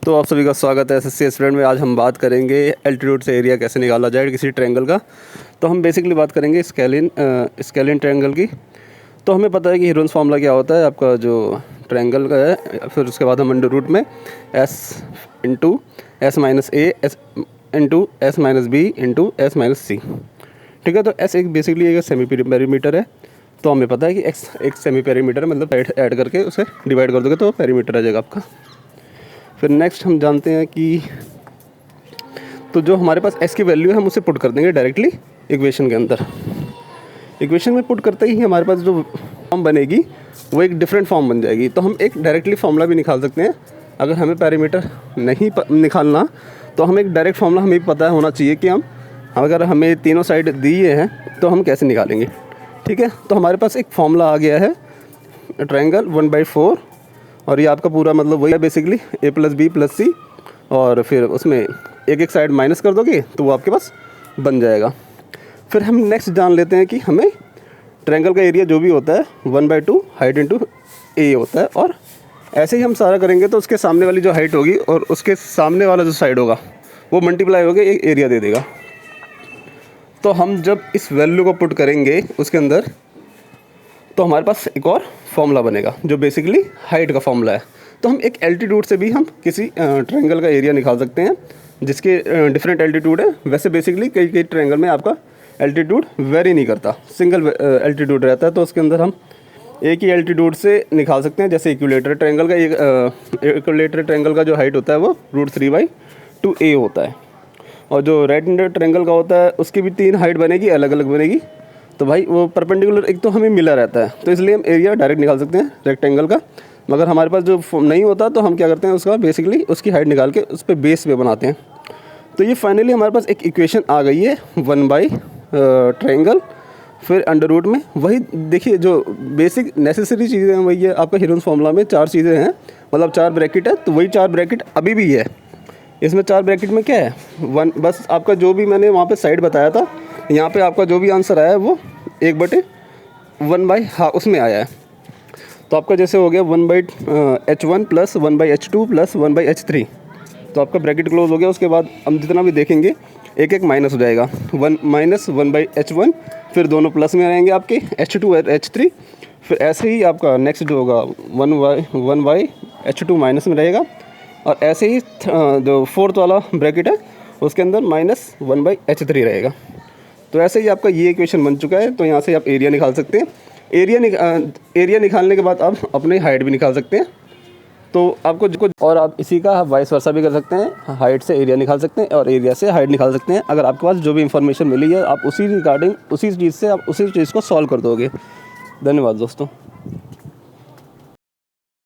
तो आप सभी का स्वागत है एसएससी एस्पिरेंट में। आज हम बात करेंगे एल्टीट्यूड से एरिया कैसे निकाला जाए किसी ट्रायंगल का। तो हम बेसिकली बात करेंगे स्केलिन ट्रायंगल की। तो हमें पता है कि हीरोन्स फार्मूला क्या होता है आपका जो ट्रायंगल का है। फिर उसके बाद हम अंडर रूट में s into S minus A S into S minus B into S minus C. ठीक है, तो s एक बेसिकली एक सेमी पेरीमीटर है। तो हमें पता है कि x एक सेमी पेरीमीटर मतलब ऐड करके उसे डिवाइड कर दोगे तो पेरीमीटर आ जाएगा आपका। फिर नेक्स्ट हम जानते हैं कि तो जो हमारे पास s की वैल्यू है हम उसे पुट कर देंगे डायरेक्टली इक्वेशन के अंदर। इक्वेशन में पुट करते ही हमारे पास जो फॉर्म बनेगी वो एक डिफरेंट फॉर्म बन जाएगी। तो हम एक डायरेक्टली फार्मूला भी निकाल सकते हैं। अगर हमें पैरामीटर नहीं निकालना तो हमें एक डायरेक्ट फार्मूला हमें पता होना चाहिए कि हम अगर हमें तीनों साइड दिए हैं तो हम कैसे निकालेंगे। ठीक है, तो हमारे पास एक फार्मूला आ गया है ट्रायंगल 1/4 और ये आपका पूरा मतलब वही है बेसिकली a + b + c और फिर उसमें एक साइड माइनस कर दोगे तो वो आपके पास बन जाएगा। फिर हम नेक्स्ट जान लेते हैं कि हमें ट्रायंगल का एरिया जो भी होता है 1/2 हाइट इंटू a होता है। और ऐसे ही हम सारा करेंगे तो उसके सामने वाली जो हाइट होगी और उसके सामने वाला जो साइड होगा वो मल्टीप्लाई होकर एक एरिया दे देगा। तो हम जब इस वैल्यू को पुट करेंगे उसके अंदर तो हमारे पास एक और फॉर्मूला बनेगा जो बेसिकली हाइट का फॉर्मूला है। तो हम एक एल्टीट्यूड से भी हम किसी ट्रायंगल का एरिया निकाल सकते हैं जिसके डिफरेंट एल्टीट्यूड है। वैसे बेसिकली कई ट्रायंगल में आपका एल्टीट्यूड वेरी नहीं करता, सिंगल एल्टीट्यूड रहता है। तो उसके अंदर हम एक ही एल्टीट्यूड से निकाल सकते हैं। जैसे इक्विलेटरल ट्रायंगल का जो हाइट होता है वो √3/2a होता है और जो राइट हैंडेड ट्रायंगल का होता है उसकी भी 3 हाइट बनेगी, अलग अलग बनेगी। तो भाई वो परपेंडिकुलर एक तो हमें मिला रहता है तो इसलिए हम एरिया डायरेक्ट निकाल सकते हैं रेक्टेंगल का। मगर हमारे पास जो नहीं होता तो हम क्या करते हैं उसका बेसिकली उसकी हाइट निकाल के उस पर बेस पे बनाते हैं। तो ये फाइनली हमारे पास एक इक्वेशन आ गई है 1 ट्रायंगल। फिर अंडर रूट में वही देखिए जो बेसिक नेसेसरी चीज़ें हैं वही है आपका हीरोन्स फार्मूला में 4 चीज़ें हैं, मतलब 4 ब्रैकेट है। तो वही 4 ब्रैकेट अभी भी है। इसमें 4 ब्रैकेट में क्या है 1, बस आपका जो भी मैंने वहाँ पे साइड बताया था यहाँ पे आपका जो भी आंसर आया है वो 1/1 उसमें आया है। तो आपका जैसे हो गया 1/h1 + 1/h2 + 1/h3। तो आपका ब्रैकेट क्लोज हो गया। उसके बाद हम जितना भी देखेंगे एक माइनस हो जाएगा 1 - 1/h1, फिर दोनों प्लस में रहेंगे आपके h2 और h3। फिर ऐसे ही आपका नेक्स्ट जो होगा 1/h2 माइनस में रहेगा और ऐसे ही जो फोर्थ वाला ब्रैकेट है उसके अंदर -1/h3 रहेगा। तो ऐसे ही आपका ये इक्वेशन बन चुका है। तो यहाँ से आप एरिया निकाल सकते हैं। एरिया निकालने के बाद आप अपने हाइट भी निकाल सकते हैं। तो आपको और आप इसी का वाइस वर्सा भी कर सकते हैं, हाइट से एरिया निकाल सकते हैं और एरिया से हाइट निकाल सकते हैं। अगर आपके पास जो भी इन्फॉर्मेशन मिली है आप उसी रिगार्डिंग उसी चीज़ से आप उसी चीज़ को सॉल्व कर दोगे। धन्यवाद दोस्तों।